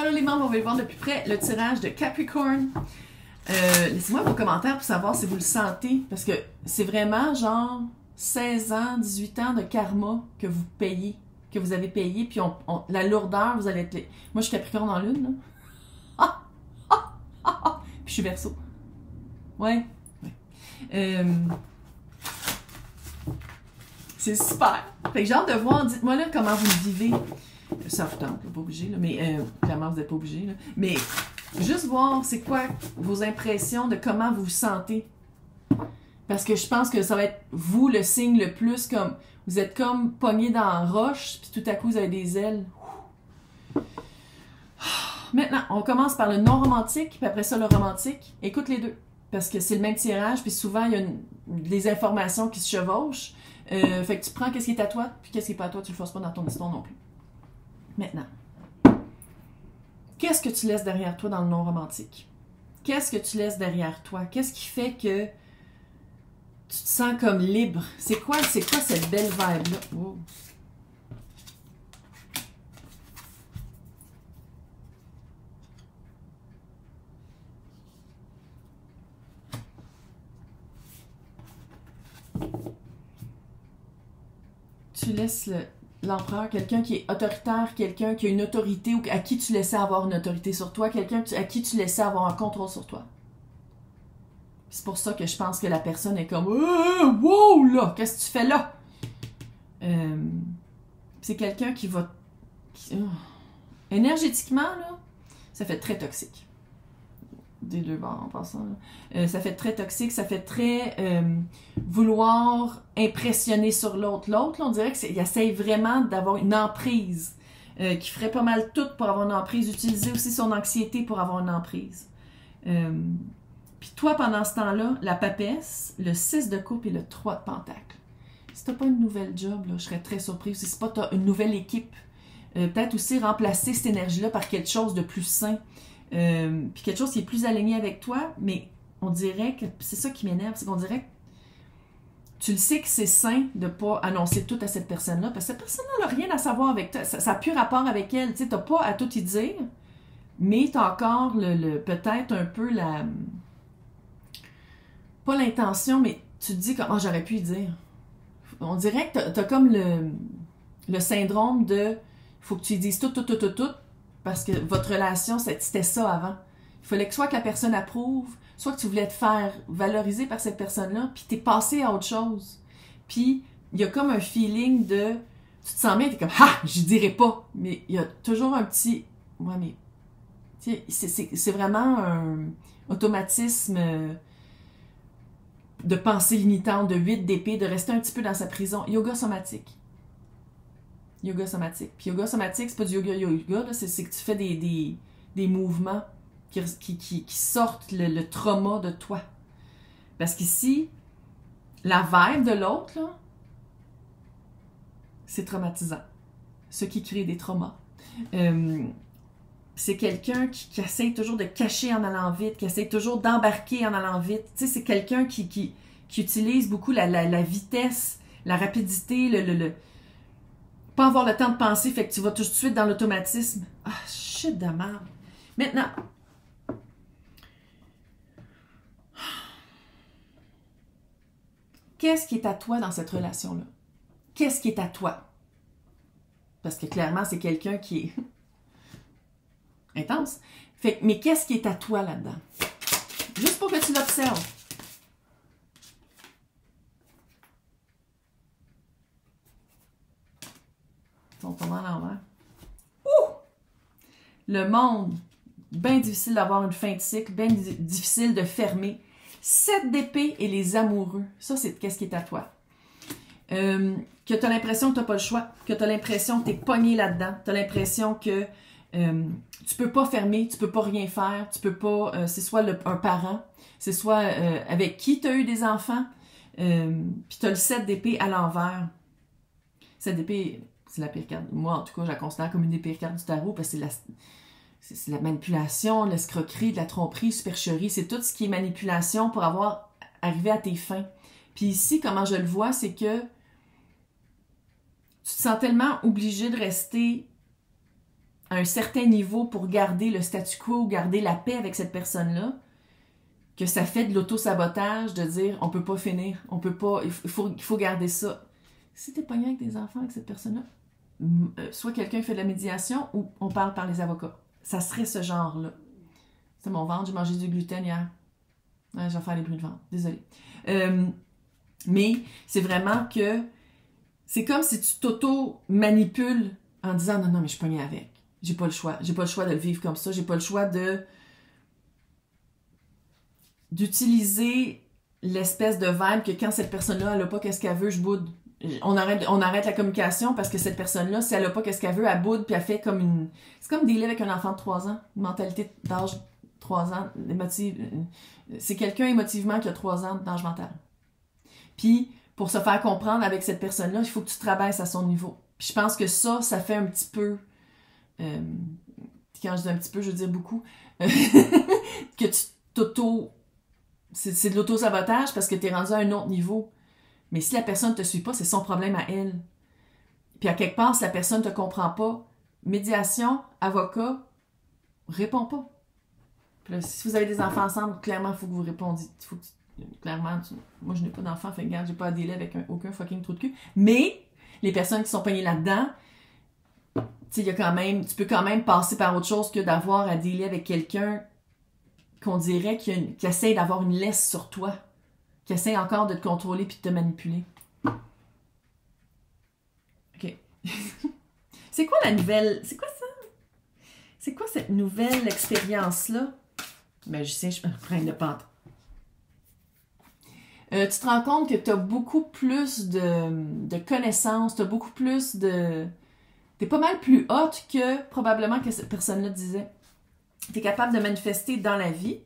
Alors les membres, on va les voir de plus près. Le tirage de Capricorn. Laissez-moi vos commentaires pour savoir si vous le sentez. Parce que c'est vraiment genre 16 ans, 18 ans de karma que vous payez. Que vous avez payé. Puis la lourdeur, vous allez être... Moi, je suis Capricorne en lune, là. Puis je suis Verseau. Ouais. C'est super. Fait que j'ai hâte de voir, dites-moi là comment vous le vivez. Ça vous tente, pas obligé, là, mais clairement vous n'êtes pas obligé. Là. Mais juste voir c'est quoi vos impressions de comment vous vous sentez. Parce que je pense que ça va être vous le signe le plus comme vous êtes comme pogné dans la roche, puis tout à coup vous avez des ailes. Maintenant, on commence par le non romantique, puis après ça le romantique. Écoute les deux. Parce que c'est le même tirage, puis souvent il y a des informations qui se chevauchent. Fait que tu prends qu'est-ce qui est à toi, puis qu'est-ce qui n'est pas à toi, tu le forces pas dans ton histoire non plus. Maintenant, qu'est-ce que tu laisses derrière toi dans le non romantique? Qu'est-ce que tu laisses derrière toi? Qu'est-ce qui fait que tu te sens comme libre? C'est quoi cette belle vibe-là? Wow. Tu laisses l'empereur, quelqu'un qui est autoritaire, quelqu'un qui a une autorité ou à qui tu laissais avoir une autorité sur toi, quelqu'un à qui tu laissais avoir un contrôle sur toi. C'est pour ça que je pense que la personne est comme wow là, qu'est-ce que tu fais là? C'est quelqu'un qui va... énergétiquement, là, ça fait très toxique. Des deux bords en passant. Ça fait très toxique, ça fait très vouloir impressionner sur l'autre. L'autre, on dirait qu'il essaye vraiment d'avoir une emprise, qui ferait pas mal tout pour avoir une emprise, utiliser aussi son anxiété pour avoir une emprise. Puis toi, pendant ce temps-là, la papesse, le 6 de coupe et le 3 de pentacle. Si t'as pas une nouvelle job, là, je serais très surprise. Si c'est pas t'as une nouvelle équipe, peut-être aussi remplacer cette énergie-là par quelque chose de plus sain. Puis quelque chose qui est plus aligné avec toi, mais on dirait que c'est ça qui m'énerve, c'est qu'on dirait que tu le sais que c'est sain de ne pas annoncer tout à cette personne-là, parce que cette personne-là n'a rien à savoir avec toi, ça n'a plus rapport avec elle, tu sais, t'as pas à tout y dire, mais t'as encore peut-être un peu pas l'intention, mais tu te dis comment j'aurais pu y dire. On dirait que t'as comme le syndrome de faut que tu y dises tout, parce que votre relation, c'était ça avant. Il fallait que soit que la personne approuve, soit que tu voulais te faire valoriser par cette personne-là, puis t'es passé à autre chose. Puis, il y a comme un feeling de... Tu te sens bien, t'es comme « Ah! J'y dirais pas! » Mais il y a toujours un petit... Ouais, mais... C'est vraiment un automatisme de pensée limitante, de 8 d'épée, de rester un petit peu dans sa prison. Yoga somatique. Yoga somatique. Puis yoga somatique, c'est pas du yoga, c'est que tu fais des mouvements qui sortent le trauma de toi. Parce qu'ici, la vibe de l'autre, là, c'est traumatisant. Ce qui crée des traumas. C'est quelqu'un qui essaie toujours de cacher en allant vite, qui essaie toujours d'embarquer en allant vite. Tu sais, c'est quelqu'un qui utilise beaucoup la vitesse, la rapidité, pas avoir le temps de penser, fait que tu vas tout de suite dans l'automatisme. Ah, shit de merde. Maintenant, qu'est-ce qui est à toi dans cette relation-là? Qu'est-ce qui est à toi? Parce que clairement, c'est quelqu'un qui est intense. Fait, mais qu'est-ce qui est à toi là-dedans? Juste pour que tu l'observes. Ils sont tombés à l'envers. Ouh! Le monde, bien difficile d'avoir une fin de cycle, bien difficile de fermer. 7 d'épée et les amoureux. Ça, c'est qu'est-ce qui est à toi. Que tu as l'impression que tu n'as pas le choix, que tu as l'impression que tu es pogné là-dedans, tu as l'impression que tu peux pas fermer, tu peux pas rien faire, tu peux pas... c'est soit un parent, c'est soit avec qui tu as eu des enfants, puis tu as le 7 d'épée à l'envers. 7 d'épée, c'est la pire carte. Moi, en tout cas, je la considère comme une des pires cartes du tarot, parce que c'est la manipulation, l'escroquerie, de la tromperie, supercherie, c'est tout ce qui est manipulation pour arriver à tes fins. Puis ici, comment je le vois, c'est que tu te sens tellement obligé de rester à un certain niveau pour garder le statu quo, garder la paix avec cette personne-là, que ça fait de l'auto-sabotage de dire on peut pas finir, on peut pas, il faut garder ça. Si t'es pogné avec des enfants avec cette personne-là, soit quelqu'un fait de la médiation ou on parle par les avocats. Ça serait ce genre-là. C'est mon ventre, j'ai mangé du gluten hier. Ouais, je vais faire les bruits de ventre, désolée. Mais c'est vraiment que c'est comme si tu t'auto-manipules en disant non, mais je suis pognée avec. J'ai pas le choix. J'ai pas le choix de le vivre comme ça. J'ai pas le choix d'utiliser l'espèce de vibe que quand cette personne-là, elle a pas qu'est-ce qu'elle veut, je boude. On arrête la communication parce que cette personne-là, si elle a pas qu'est-ce qu'elle veut, elle boude puis elle fait comme une... C'est comme dealer avec un enfant de 3 ans. Une mentalité d'âge 3 ans. C'est quelqu'un émotivement qui a 3 ans d'âge mental. Puis, pour se faire comprendre avec cette personne-là, il faut que tu te rabaisses à son niveau. Puis je pense que ça fait un petit peu... quand je dis un petit peu, je veux dire beaucoup. Que tu t'auto... C'est de l'auto-sabotage parce que tu es rendu à un autre niveau. Mais si la personne ne te suit pas, c'est son problème à elle. Puis à quelque part, si la personne ne te comprend pas, médiation, avocat, réponds pas. Puis là, si vous avez des enfants ensemble, clairement, il faut que vous répondiez. Moi, je n'ai pas d'enfant, fait que regarde, j'ai pas à dealer avec aucun fucking trou de cul. Mais les personnes qui sont pognées là-dedans, tu sais, tu peux quand même passer par autre chose que d'avoir à dealer avec quelqu'un qu'on dirait qui essaie d'avoir une laisse sur toi, qui essaie encore de te contrôler puis de te manipuler. OK. C'est quoi la nouvelle... C'est quoi ça? C'est quoi cette nouvelle expérience-là? Magicien, je prends de pente. Tu te rends compte que tu as beaucoup plus de connaissances, tu as beaucoup plus de... T'es pas mal plus haute que probablement que cette personne-là disait. T'es capable de manifester dans la vie.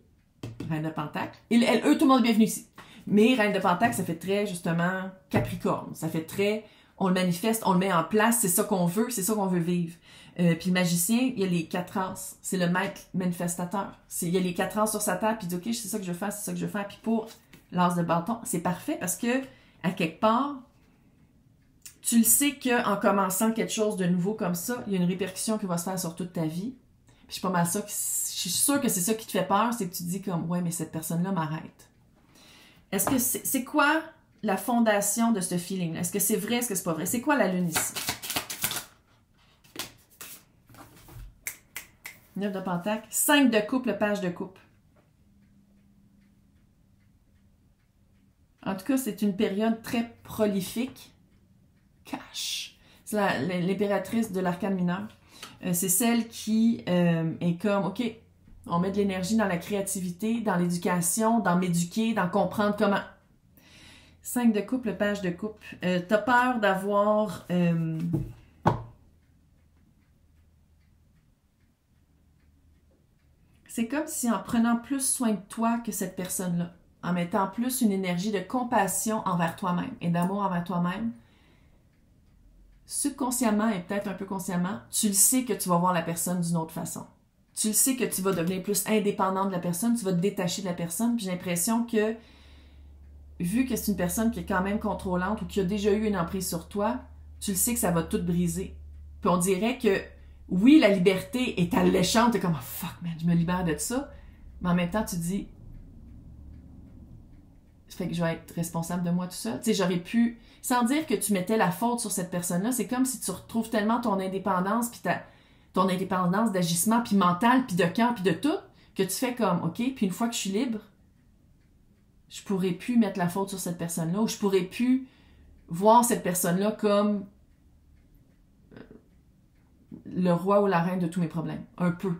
Reine de Pentacle. Tout le monde est bienvenu ici. Mais Reine de Pentacle, ça fait très, justement, Capricorne. Ça fait très, on le manifeste, on le met en place, c'est ça qu'on veut vivre. Puis le magicien, il y a les 4 as. C'est le maître manifestateur. Il y a les 4 as sur sa table, puis il dit, OK, c'est ça que je veux faire, c'est ça que je veux faire. Puis pour l'as de bâton, c'est parfait parce que, à quelque part, tu le sais qu'en commençant quelque chose de nouveau comme ça, il y a une répercussion qui va se faire sur toute ta vie. Puis je suis pas mal ça, je suis sûre que c'est ça qui te fait peur, c'est que tu te dis comme, ouais, mais cette personne-là m'arrête. Est-ce que c'est quoi la fondation de ce feeling-là? Est-ce que c'est vrai, est-ce que c'est pas vrai? C'est quoi la lune ici? 9 de pentacle, 5 de coupe, le page de coupe. En tout cas, c'est une période très prolifique. Cash. C'est l'impératrice de l'arcane mineur. C'est celle qui est comme, OK, on met de l'énergie dans la créativité, dans l'éducation, dans m'éduquer, dans comprendre comment. 5 de coupe, le page de coupe. T'as peur d'avoir... C'est comme si en prenant plus soin de toi que cette personne-là, en mettant plus une énergie de compassion envers toi-même et d'amour envers toi-même, subconsciemment et peut-être un peu consciemment, tu le sais que tu vas voir la personne d'une autre façon. Tu le sais que tu vas devenir plus indépendant de la personne, tu vas te détacher de la personne, puis j'ai l'impression que, vu que c'est une personne qui est quand même contrôlante ou qui a déjà eu une emprise sur toi, tu le sais que ça va tout briser. Puis on dirait que, oui, la liberté est alléchante, t'es comme oh, « fuck man, je me libère de ça », mais en même temps, tu dis « ça fait que je vais être responsable de moi tout seul ». Tu sais, j'aurais pu, sans dire que tu mettais la faute sur cette personne-là, c'est comme si tu retrouves tellement ton indépendance, puis ton indépendance d'agissement, puis mentale, puis de cœur, puis de tout, que tu fais comme « OK, puis une fois que je suis libre, je pourrais plus mettre la faute sur cette personne-là, ou je pourrais plus voir cette personne-là comme le roi ou la reine de tous mes problèmes. » Un peu.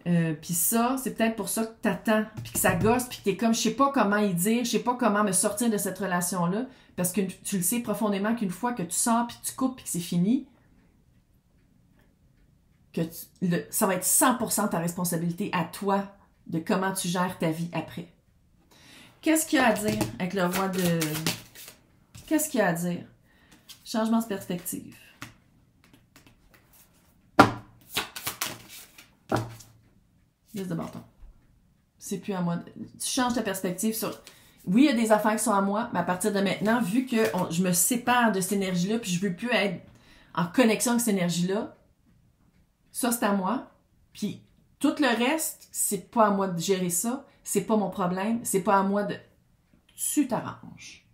Puis ça, c'est peut-être pour ça que t'attends, puis que ça gosse, puis que t'es comme, je sais pas comment y dire, je sais pas comment me sortir de cette relation-là, parce que tu le sais profondément qu'une fois que tu sors, puis tu coupes, puis que c'est fini, que ça va être 100% ta responsabilité à toi de comment tu gères ta vie après. Qu'est-ce qu'il y a à dire avec le roi de... Qu'est-ce qu'il y a à dire? Changement de perspective. Liste de bâton. C'est plus à moi. Tu changes ta perspective sur... Oui, il y a des affaires qui sont à moi, mais à partir de maintenant, vu que je me sépare de cette énergie-là, puis je veux plus être en connexion avec cette énergie-là, Ça, c'est à moi. Puis tout le reste, c'est pas à moi de gérer ça. C'est pas mon problème. C'est pas à moi de... Tu t'arranges.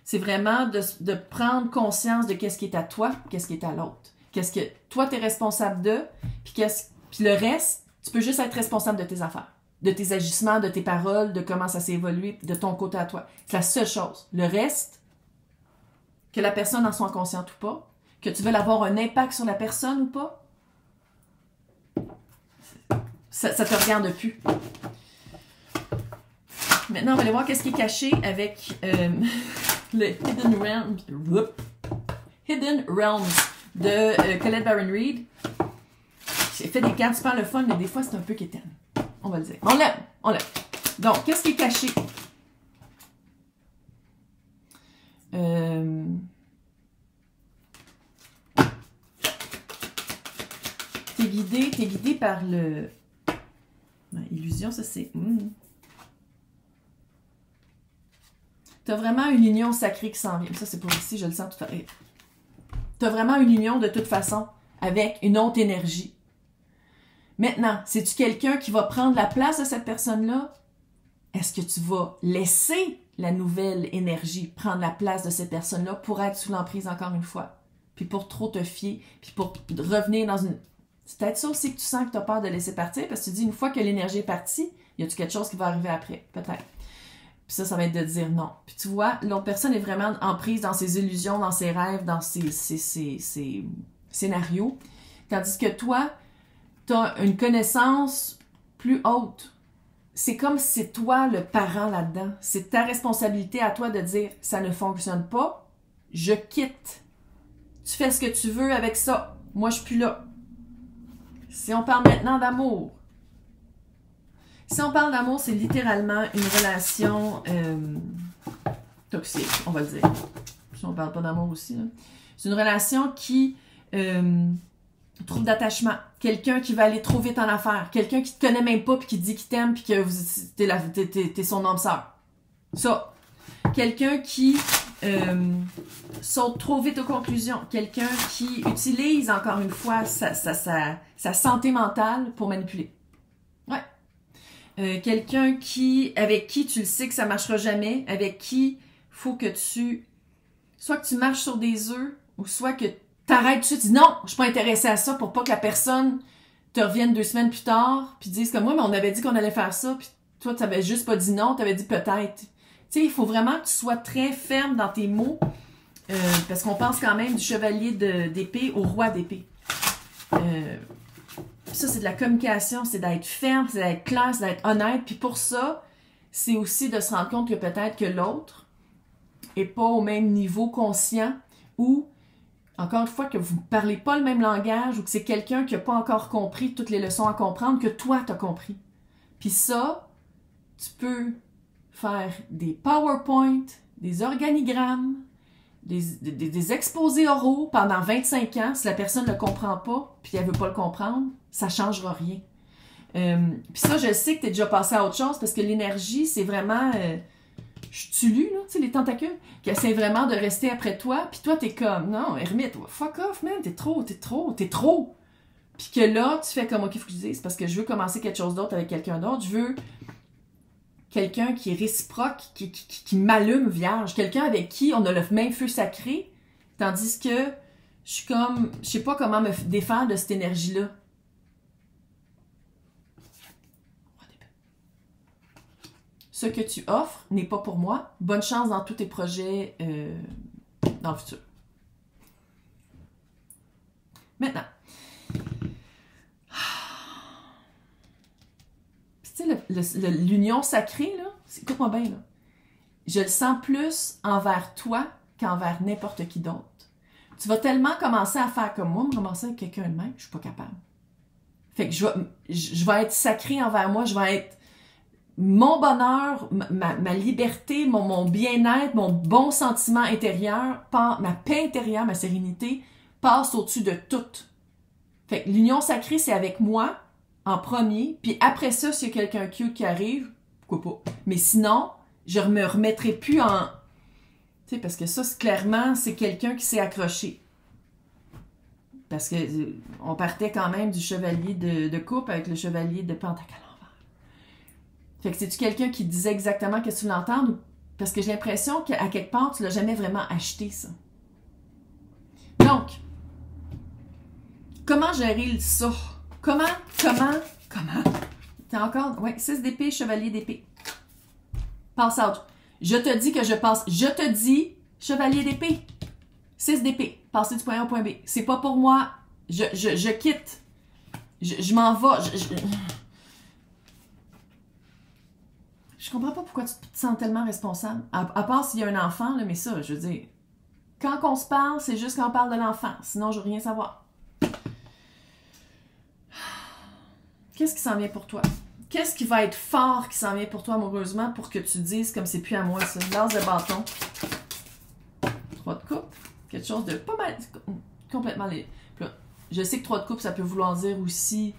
C'est vraiment de prendre conscience de qu'est-ce qui est à toi, qu'est-ce qui est à l'autre. Qu'est-ce que toi, t'es responsable de, puis le reste, tu peux juste être responsable de tes affaires, de tes agissements, de tes paroles, de comment ça s'est évolué, de ton côté à toi. C'est la seule chose. Le reste, que la personne en soit consciente ou pas, que tu veux avoir un impact sur la personne ou pas, ça te regarde plus. Maintenant, on va aller voir qu'est-ce qui est caché avec le Hidden Realms de Colette Baron Reid. J'ai fait des cartes super le fun, mais des fois, c'est un peu quétaine. On va le dire. On l'aime. Donc, qu'est-ce qui est caché? T'es guidé par le... illusion, ça c'est... T'as vraiment une union sacrée qui s'en vient. Ça, c'est pour ici, je le sens tout à fait. T'as vraiment une union de toute façon avec une autre énergie. Maintenant, c'est-tu quelqu'un qui va prendre la place de cette personne-là? Est-ce que tu vas laisser la nouvelle énergie prendre la place de cette personne-là pour être sous l'emprise encore une fois? Puis pour trop te fier, puis pour revenir dans une... C'est peut-être ça aussi que tu sens que tu as peur de laisser partir, parce que tu dis, une fois que l'énergie est partie, y a-tu quelque chose qui va arriver après? Peut-être. Puis ça va être de dire non. Puis tu vois, l'autre personne est vraiment en prise dans ses illusions, dans ses rêves, dans ses scénarios. Tandis que toi, tu as une connaissance plus haute. C'est comme si c'est toi le parent là-dedans. C'est ta responsabilité à toi de dire « ça ne fonctionne pas, je quitte. Tu fais ce que tu veux avec ça. Moi, je suis plus là. » Si on parle maintenant d'amour, si on parle d'amour, c'est littéralement une relation toxique, on va le dire. Si on parle pas d'amour aussi, là. C'est une relation qui trouble d'attachement. Quelqu'un qui va aller trop vite en affaires. Quelqu'un qui te connaît même pas puis qui te dit qu'il t'aime puis que t'es son âme sœur. Ça. Quelqu'un qui saute trop vite aux conclusions. Quelqu'un qui utilise, encore une fois, sa santé mentale pour manipuler. Ouais. Quelqu'un avec qui tu le sais que ça marchera jamais, avec qui faut que soit que tu marches sur des œufs, ou soit que t'arrêtes tout de suite, dis non, je suis pas intéressée à ça pour pas que la personne te revienne 2 semaines plus tard, puis dise comme moi, mais on avait dit qu'on allait faire ça, puis toi, tu avais juste pas dit non, tu avais dit peut-être. Tu sais, il faut vraiment que tu sois très ferme dans tes mots, parce qu'on pense quand même du chevalier d'épée au roi d'épée. Ça, c'est de la communication, c'est d'être ferme, c'est d'être clair, c'est d'être honnête. Puis pour ça, c'est aussi de se rendre compte que peut-être que l'autre est pas au même niveau conscient ou, encore une fois, que vous ne parlez pas le même langage ou que c'est quelqu'un qui n'a pas encore compris toutes les leçons à comprendre que toi, tu as compris. Puis ça, tu peux faire des PowerPoint, des organigrammes, des exposés oraux pendant 25 ans, si la personne ne le comprend pas, puis elle veut pas le comprendre, ça changera rien. Puis ça, je sais que tu es déjà passé à autre chose, parce que l'énergie, c'est vraiment... tu lus, là, tu sais, les tentacules, qui essaient vraiment de rester après toi, puis toi, t'es comme, non, ermite, fuck off, man, t'es trop. Puis que là, tu fais comme, ok, faut que je dise, parce que je veux commencer quelque chose d'autre avec quelqu'un d'autre, je veux quelqu'un qui est réciproque, qui m'allume vierge, quelqu'un avec qui on a le même feu sacré, tandis que je suis comme, je sais pas comment me défaire de cette énergie-là. Ce que tu offres n'est pas pour moi. Bonne chance dans tous tes projets dans le futur. Maintenant. Tu sais, l'union sacrée, là, écoute-moi bien, là. Je le sens plus envers toi qu'envers n'importe qui d'autre. Tu vas tellement commencer à faire comme moi, me commencer avec quelqu'un de même, je suis pas capable. Fait que je vais être sacrée envers moi, je vais être mon bonheur, ma liberté, mon bien-être, mon bon sentiment intérieur, ma paix intérieure, ma sérénité, passe au-dessus de tout. Fait que l'union sacrée, c'est avec moi, en premier, puis après ça, s'il y a quelqu'un cute qui arrive, pourquoi pas. Mais sinon, je me remettrai plus en... Tu sais, parce que ça, clairement, c'est quelqu'un qui s'est accroché. Parce que on partait quand même du chevalier de coupe avec le chevalier de pentacle à l'envers. Fait que c'est-tu quelqu'un qui disait exactement qu'est-ce que tu voulais entendre? Parce que j'ai l'impression qu'à quelque part, tu l'as jamais vraiment acheté, ça. Donc, comment gérer ça? Comment? T'as encore? Oui, 6 d'épée, chevalier d'épée. Pass out. Je te dis que je passe. Je te dis, chevalier d'épée. 6 d'épée. Passer du point A au point B. C'est pas pour moi. Je quitte. Je m'en vais. Je comprends pas pourquoi tu te sens tellement responsable. À part s'il y a un enfant, là, mais ça, je veux dire. Quand on se parle, c'est juste quand on parle de l'enfant. Sinon, je veux rien savoir. Qu'est-ce qui s'en vient pour toi? Qu'est-ce qui va être fort qui s'en vient pour toi amoureusement pour que tu dises comme c'est plus à moi ça? L'as de bâton. 3 de coupe. Quelque chose de pas mal. Complètement léger. Je sais que 3 de coupe, ça peut vouloir dire aussi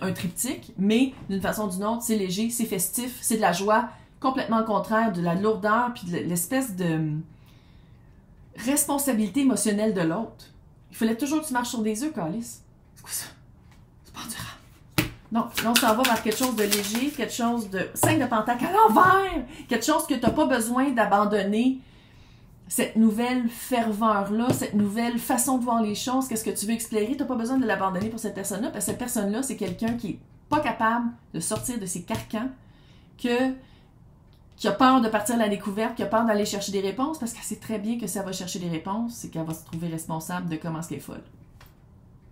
un triptyque, mais d'une façon ou d'une autre, c'est léger, c'est festif, c'est de la joie, complètement le contraire de la lourdeur puis de l'espèce de responsabilité émotionnelle de l'autre. Il fallait toujours que tu marches sur des œufs, Calice. C'est quoi ça? C'est pas endurant. Donc, là, on s'en va vers quelque chose de léger, quelque chose de 5 de pentacle à l'envers, quelque chose que tu n'as pas besoin d'abandonner, cette nouvelle ferveur-là, cette nouvelle façon de voir les choses, qu'est-ce que tu veux explorer, tu n'as pas besoin de l'abandonner pour cette personne-là, parce que cette personne-là, c'est quelqu'un qui n'est pas capable de sortir de ses carcans, qui a peur de partir à la découverte, qui a peur d'aller chercher des réponses, parce qu'elle sait très bien que si elle va chercher des réponses, c'est qu'elle va se trouver responsable de comment elle est folle.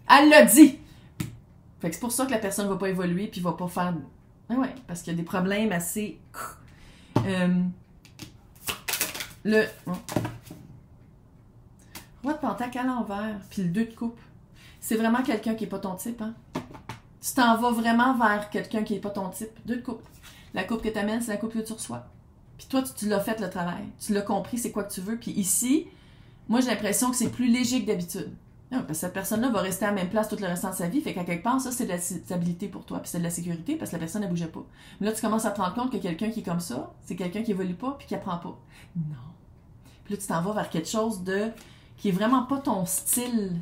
Elle l'a dit! Fait que c'est pour ça que la personne ne va pas évoluer, puis ne va pas faire... Ben ouais, parce qu'il y a des problèmes assez... Roi de pentacle à l'envers, puis le 2 de coupe. C'est vraiment quelqu'un qui n'est pas ton type, hein? Tu t'en vas vraiment vers quelqu'un qui n'est pas ton type. 2 de coupe. La coupe que tu amènes, c'est la coupe que tu reçois. Puis toi, tu l'as fait le travail. Tu l'as compris, c'est quoi que tu veux. Puis ici, moi, j'ai l'impression que c'est plus léger que d'habitude. Non, parce que cette personne-là va rester à la même place tout le restant de sa vie. Fait qu'à quelque part, ça, c'est de la stabilité pour toi. Puis c'est de la sécurité parce que la personne ne bougeait pas. Mais là, tu commences à te rendre compte que quelqu'un qui est comme ça, c'est quelqu'un qui évolue pas puis qui apprend pas. Non. Puis là, tu t'en vas vers quelque chose qui est vraiment pas ton style.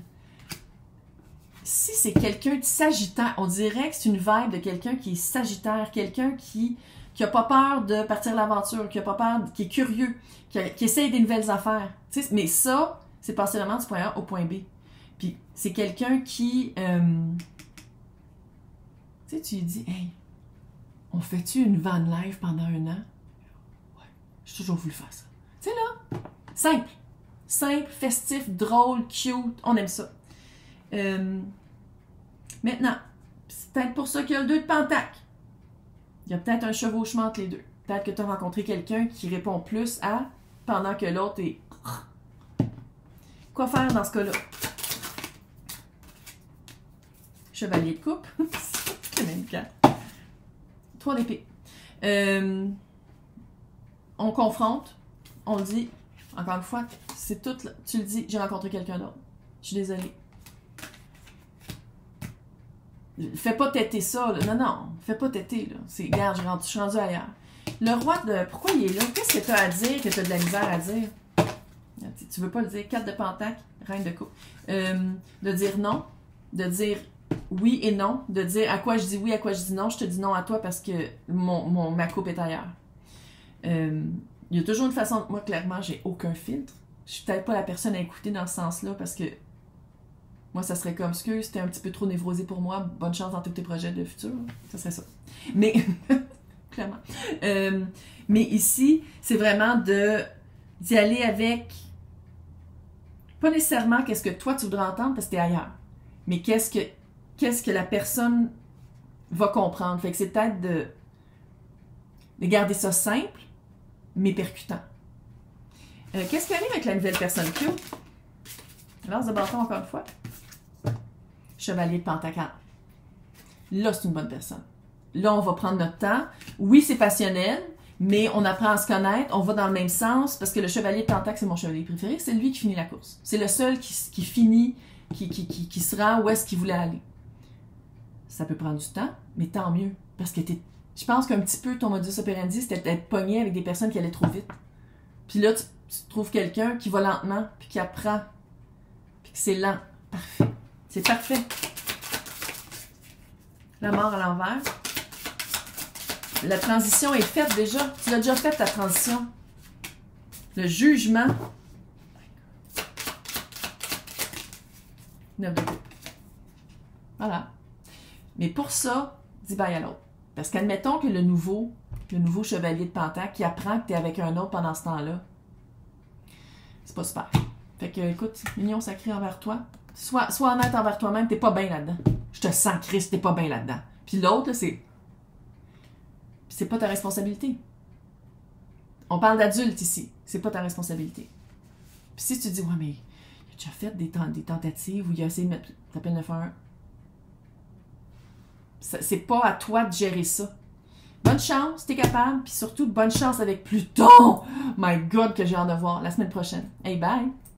Si c'est quelqu'un de sagittaire, on dirait que c'est une vibe de quelqu'un qui est sagittaire, quelqu'un qui a pas peur de partir à l'aventure, qui a pas peur, qui est curieux, qui essaye des nouvelles affaires. Tu sais, mais ça, c'est passer vraiment du point A au point B. Puis c'est quelqu'un qui... tu sais, tu lui dis, « Hey, on fait-tu une van life pendant 1 an? » Ouais, j'ai toujours voulu faire ça. Tu sais là, simple. Simple, festif, drôle, cute, on aime ça. Maintenant, c'est peut-être pour ça qu'il y a le 2 de pentacle. Il y a peut-être un chevauchement entre les deux. Peut-être que tu as rencontré quelqu'un qui répond plus à pendant que l'autre est... Quoi faire dans ce cas-là? Chevalier de coupe. C'est même cas. 3 d'épée. On confronte. On le dit. Encore une fois, c'est tout. Tu le dis, j'ai rencontré quelqu'un d'autre. Je suis désolée. Fais pas têter ça, là. Non, fais pas têter, là. Regarde, je suis rendue ailleurs. Le roi de... Pourquoi il est là? Qu'est-ce que tu as à dire que tu as de la misère à dire? Tu veux pas le dire. 4 de pentacle, reine de coupe. De dire non, de dire oui et non, de dire à quoi je dis oui, à quoi je dis non. Je te dis non à toi parce que ma coupe est ailleurs. Il y a toujours une façon... Moi, clairement, j'ai aucun filtre. Je suis peut-être pas la personne à écouter dans ce sens-là parce que moi, ça serait comme ce que c'était un petit peu trop névrosé pour moi. Bonne chance dans tous tes projets de futur. Ça serait ça. Mais, clairement. Mais ici, c'est vraiment d'y aller avec... Pas nécessairement qu'est-ce que toi, tu voudrais entendre parce que t'es ailleurs. Mais qu'est-ce que la personne va comprendre. Fait que c'est peut-être de garder ça simple, mais percutant. Qu'est-ce qui arrive avec la nouvelle personne Q? L'as de bâton, encore une fois. Chevalier de pentacle. Là, c'est une bonne personne. Là, on va prendre notre temps. Oui, c'est passionnel, mais on apprend à se connaître. On va dans le même sens parce que le chevalier de pentacle, c'est mon chevalier préféré. C'est lui qui finit la course. C'est le seul qui finit, qui se rend où est-ce qu'il voulait aller. Ça peut prendre du temps, mais tant mieux. Parce que je pense qu'un petit peu ton modus operandi, c'était d'être pogné avec des personnes qui allaient trop vite. Puis là, tu trouves quelqu'un qui va lentement, puis qui apprend, puis que c'est lent. Parfait. C'est parfait. La mort à l'envers. La transition est faite déjà. Tu l'as déjà faite, ta transition. Le jugement. 9 de coupe. Voilà. Mais pour ça, dis bye à l'autre. Parce qu'admettons que le nouveau chevalier de Pentacle qui apprend que tu es avec un autre pendant ce temps-là, c'est pas super. Fait que, écoute, mignon sacré envers toi. Sois honnête envers toi-même, t'es pas bien là-dedans. Je te sens, Christ, t'es pas bien là-dedans. Puis l'autre, là, c'est pas ta responsabilité. On parle d'adulte ici. C'est pas ta responsabilité. Puis si tu dis, ouais, mais il a déjà fait des tentatives où il a essayé de mettre. T'appelles 911. C'est pas à toi de gérer ça. Bonne chance, t'es capable. Puis surtout, bonne chance avec Pluton. My God, que j'ai hâte de voir la semaine prochaine. Hey, bye!